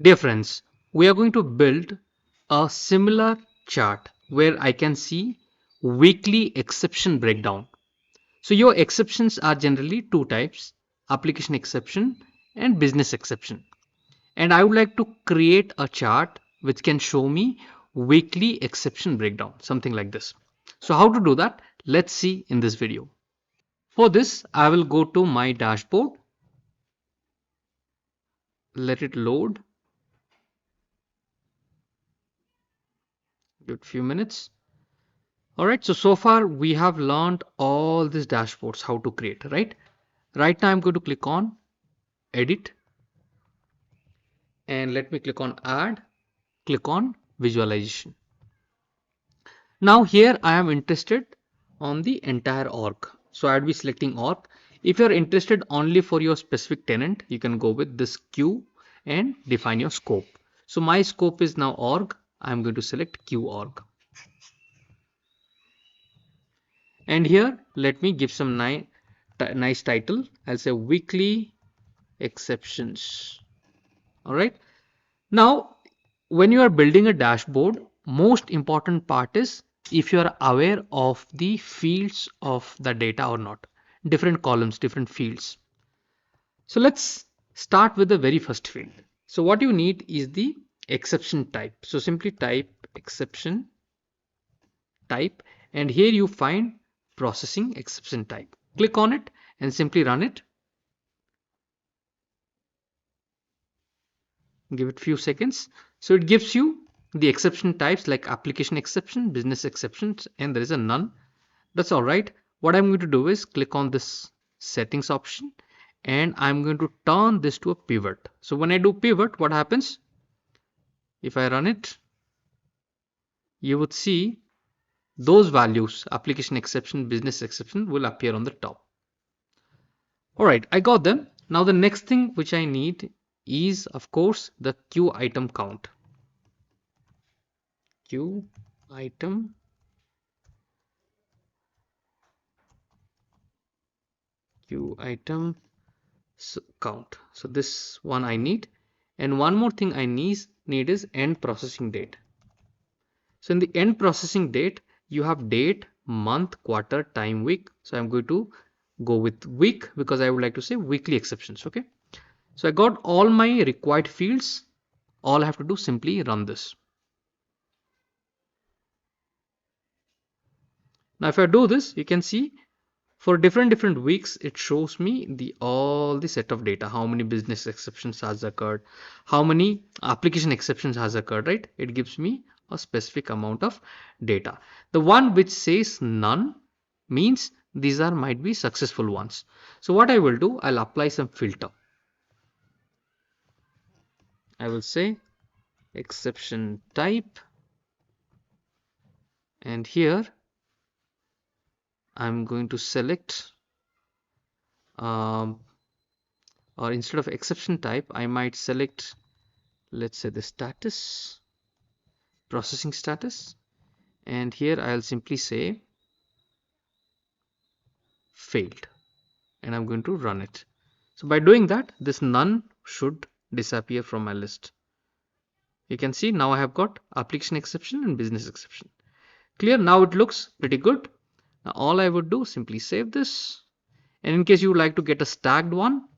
Dear friends, we are going to build a similar chart where I can see weekly exception breakdown. So your exceptions are generally two types, application exception and business exception. And I would like to create a chart which can show me weekly exception breakdown, something like this. So how to do that? Let's see in this video. For this, I will go to my dashboard, let it load, give it a few minutes. All right, so far we have learned all these dashboards, how to create, right? Right now I'm going to click on edit and let me click on add, click on visualization. Now here I am interested on the entire org. So I'd be selecting org. If you're interested only for your specific tenant, you can go with this queue and define your scope. So my scope is now org. I'm going to select queue org. And here, let me give some nice title. I'll say weekly exceptions. All right. Now, when you are building a dashboard, most important part is if you are aware of the fields of the data or not. Different columns, different fields. So let's start with the very first field. So what you need is the exception type. So simply type exception type, and here you find processing exception type. Click on it and simply run it. Give it a few seconds. So it gives you the exception types like application exception, business exceptions, and there is a none. That's all right. What I'm going to do is click on this settings option and I'm going to turn this to a pivot. So when I do pivot, what happens? If I run it, you would see those values, application exception, business exception, will appear on the top. All right, I got them. Now the next thing which I need is, of course, the queue item count. Queue item count. So this one I need, and one more thing I need is end processing date. So in the end processing date, you have date, month, quarter, time, week. So I'm going to go with week because I would like to say weekly exceptions. Okay. So I got all my required fields. All I have to do simply run this. Now if I do this, you can see for different weeks, it shows me all the set of data, how many business exceptions has occurred, how many application exceptions has occurred, right? It gives me a specific amount of data. The one which says none means these might be successful ones. So what I will do, I'll apply some filter. I will say exception type, and here I'm going to select or instead of exception type, I might select, let's say, the status, processing status, and here I'll simply say failed, and I'm going to run it. So by doing that, this none should disappear from my list. You can see now I have got application exception and business exception. Clear? Now it looks pretty good. Now all I would do, simply save this, and in case you would like to get a stacked one,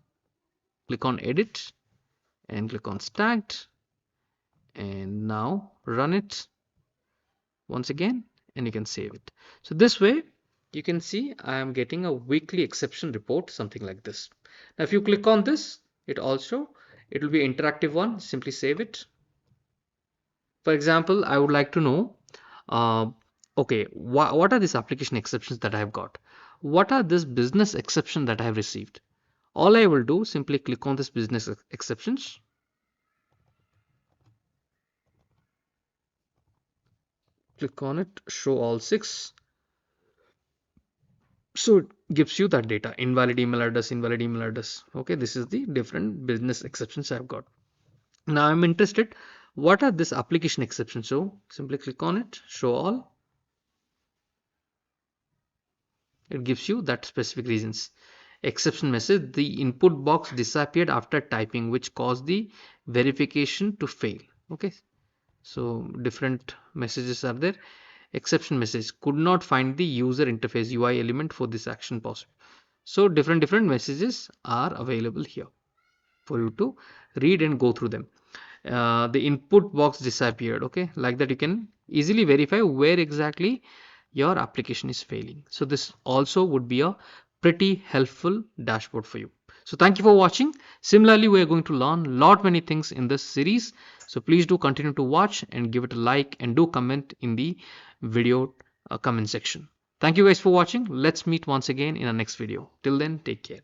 click on edit and click on stacked, and now run it once again, and you can save it. So this way you can see I am getting a weekly exception report, something like this. Now if you click on this, it will be interactive one. Simply save it. For example, I would like to know okay, what are these application exceptions that I have got? What are this business exception that I have received? All I will do, simply click on this business exceptions. Click on it, show all 6. So it gives you that data, invalid email address, invalid email address. Okay, this is the different business exceptions I've got. Now I'm interested, what are this application exceptions? So simply click on it, show all. It gives you that specific reasons. exception message, the input box disappeared after typing, which caused the verification to fail. Okay, so different messages are there. Exception message, could not find the user interface UI element for this action possible. So different messages are available here for you to read and go through them. The input box disappeared. Okay, like that you can easily verify where exactly your application is failing. So this also would be a pretty helpful dashboard for you. So thank you for watching. Similarly, we are going to learn lot many things in this series. So please do continue to watch and give it a like and do comment in the video comment section. Thank you guys for watching. Let's meet once again in our next video. Till then, take care.